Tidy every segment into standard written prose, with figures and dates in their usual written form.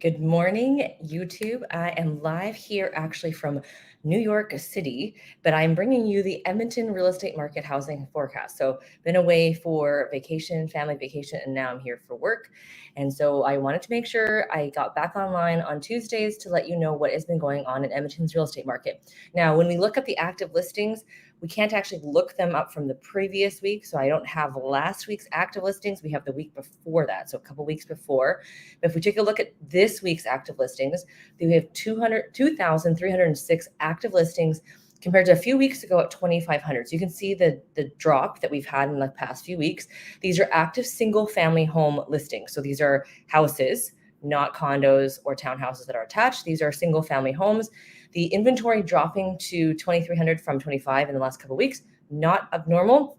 Good morning, YouTube. I am live here actually from New York City, but I'm bringing you the Edmonton real estate market housing forecast. So been away for vacation, family vacation, and now I'm here for work. And so I wanted to make sure I got back online on Tuesdays to let you know what has been going on in Edmonton's real estate market. Now, when we look at the active listings, we can't actually look them up from the previous week. So I don't have last week's active listings. We have the week before that. So a couple weeks before. But if we take a look at this week's active listings, we have 2,306 active listings compared to a few weeks ago at 2,500. So you can see the drop that we've had in the past few weeks. These are active single family home listings. So these are houses, not condos or townhouses that are attached. These are single family homes. The inventory dropping to 2,300 from 25 in the last couple of weeks, not abnormal.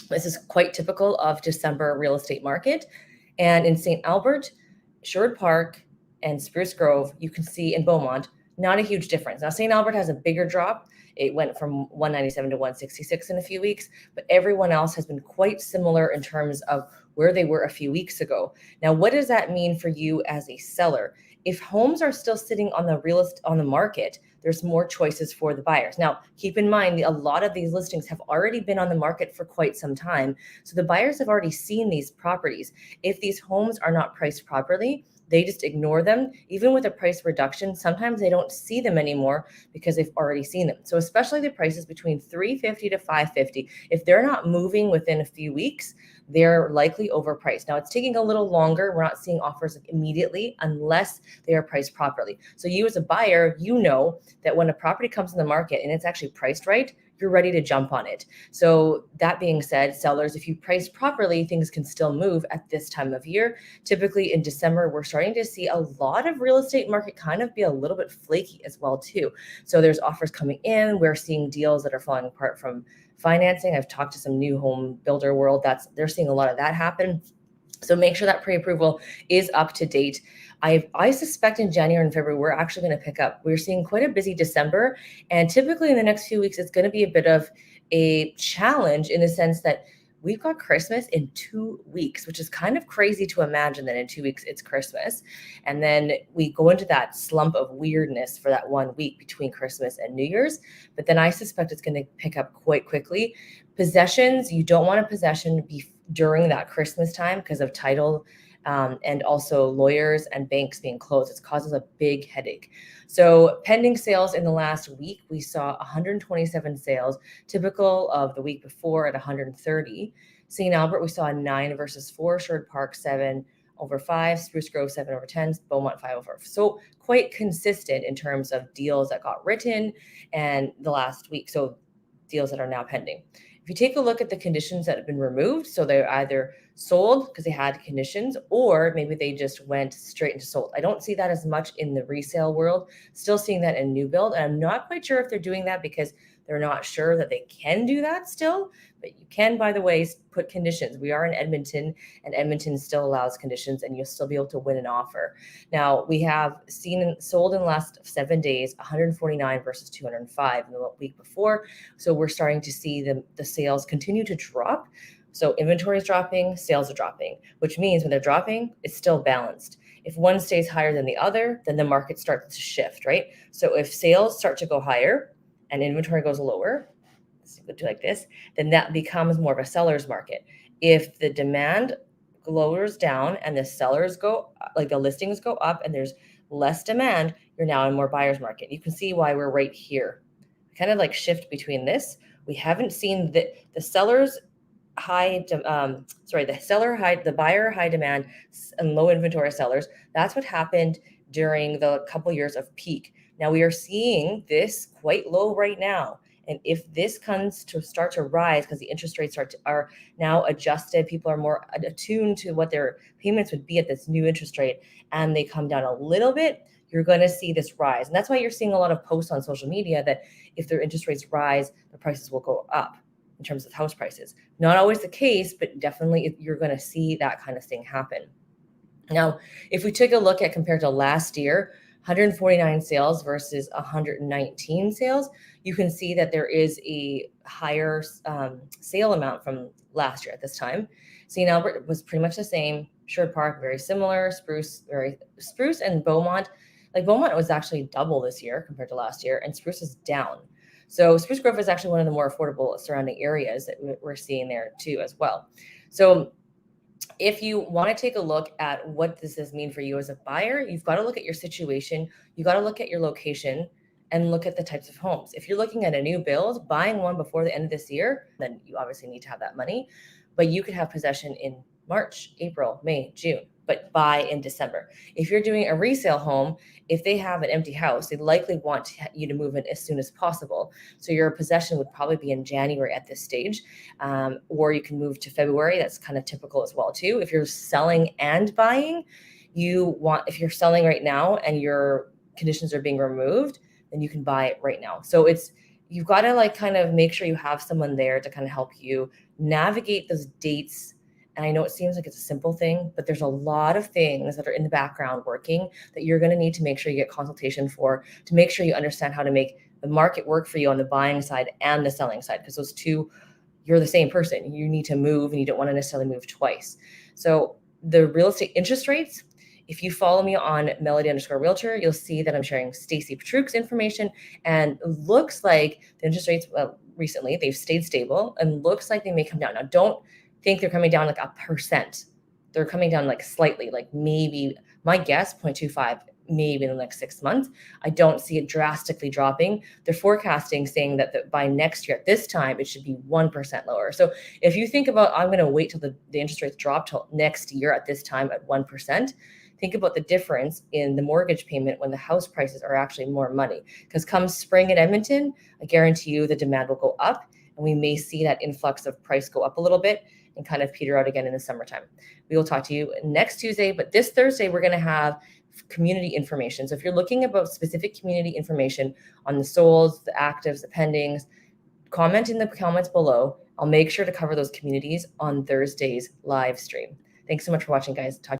This is quite typical of December real estate market. And in St. Albert, Sherwood Park, and Spruce Grove, you can see in Beaumont, not a huge difference. Now, St. Albert has a bigger drop. It went from 197 to 166 in a few weeks, but everyone else has been quite similar in terms of where they were a few weeks ago. Now, what does that mean for you as a seller? If homes are still sitting on the market, there's more choices for the buyers. Now, keep in mind, a lot of these listings have already been on the market for quite some time. So the buyers have already seen these properties. If these homes are not priced properly, they just ignore them. Even with a price reduction, sometimes they don't see them anymore because they've already seen them. So especially the prices between $350 to $550, if they're not moving within a few weeks, they're likely overpriced. Now it's taking a little longer. We're not seeing offers immediately unless they are priced properly. So you as a buyer, you know that when a property comes in the market and it's actually priced right, you're ready to jump on it. So that being said, sellers, if you price properly, things can still move at this time of year. Typically in December, we're starting to see a lot of real estate market kind of be a little bit flaky as well too. So there's offers coming in. We're seeing deals that are falling apart from financing. I've talked to some new home builder world they're seeing a lot of that happen. So make sure that pre-approval is up to date. I suspect in January and February, we're actually going to pick up. We're seeing quite a busy December. And typically in the next few weeks, it's going to be a bit of a challenge in the sense that we've got Christmas in 2 weeks, which is kind of crazy to imagine that in 2 weeks it's Christmas. And then we go into that slump of weirdness for that 1 week between Christmas and New Year's. But then I suspect it's going to pick up quite quickly. Possessions, you don't want a possession during that Christmas time because of title and also lawyers and banks being closed. It causes a big headache. So pending sales in the last week, we saw 127 sales, typical of the week before at 130. St. Albert, we saw a 9 versus 4, Sherwood Park 7 over 5, Spruce Grove 7 over 10, Beaumont 5 over. So quite consistent in terms of deals that got written and the last week. So deals that are now pending. If you take a look at the conditions that have been removed, so they're either sold because they had conditions, or maybe they just went straight into sold. I don't see that as much in the resale world, still seeing that in new build. And I'm not quite sure if they're doing that because they're not sure that they can do that still, but you can, by the way, put conditions. We are in Edmonton, and Edmonton still allows conditions, and you'll still be able to win an offer. Now, we have seen sold in the last 7 days, 149 versus 205 in the week before. So we're starting to see the sales continue to drop. So inventory is dropping, sales are dropping, which means when they're dropping, it's still balanced. If one stays higher than the other, then the market starts to shift, right? So if sales start to go higher and inventory goes lower, do like this, then that becomes more of a seller's market. If the demand lowers down and the sellers go, like the listings go up and there's less demand, you're now in more buyer's market. You can see why we're right here. Kind of like shift between this. We haven't seen the sellers the buyer high demand and low inventory sellers. That's what happened during the couple years of peak. Now we are seeing this quite low right now. And if this comes to start to rise because the interest rates are now adjusted, people are more attuned to what their payments would be at this new interest rate, and they come down a little bit, you're going to see this rise. And that's why you're seeing a lot of posts on social media that if their interest rates rise, the prices will go up in terms of house prices. Not always the case, but definitely you're going to see that kind of thing happen. Now, if we take a look at compared to last year, 149 sales versus 119 sales, you can see that there is a higher sale amount from last year at this time. St. Albert was pretty much the same. Sherwood Park, very similar. Spruce and Beaumont. Like Beaumont was actually double this year compared to last year, and Spruce is down. So Spruce Grove is actually one of the more affordable surrounding areas that we're seeing there too as well. So if you want to take a look at what does this mean for you as a buyer, you've got to look at your situation, you got to look at your location, and look at the types of homes. If you're looking at a new build, buying one before the end of this year, then you obviously need to have that money, but you could have possession in March, April, May, June, but buy in December. If you're doing a resale home, if they have an empty house, they likely want you to move in as soon as possible. So your possession would probably be in January at this stage, or you can move to February. That's kind of typical as well too. If you're selling and buying, if you're selling right now and your conditions are being removed, then you can buy it right now. So you've got to like kind of make sure you have someone there to kind of help you navigate those dates. And I know it seems like it's a simple thing, but there's a lot of things that are in the background working that you're going to need to make sure you get consultation for, to make sure you understand how to make the market work for you on the buying side and the selling side, because those two, you're the same person. You need to move and you don't want to necessarily move twice. So the real estate interest rates, if you follow me on Melody_Realtor, you'll see that I'm sharing Stacey Petruk's information, and it looks like the interest rates, recently they've stayed stable and looks like they may come down. Now, don't think they're coming down like 1%. They're coming down like slightly, like maybe, my guess, 0.25, maybe in the next 6 months. I don't see it drastically dropping. They're forecasting saying that by next year at this time, it should be 1% lower. So if you think about, I'm going to wait till the interest rates drop till next year at this time at 1%, think about the difference in the mortgage payment when the house prices are actually more money. Because come spring in Edmonton, I guarantee you the demand will go up, and we may see that influx of price go up a little bit and kind of peter out again in the summertime. We will talk to you next Tuesday, but this Thursday, we're going to have community information. So if you're looking about specific community information on the solds, the actives, the pendings, comment in the comments below. I'll make sure to cover those communities on Thursday's live stream. Thanks so much for watching, guys. Talk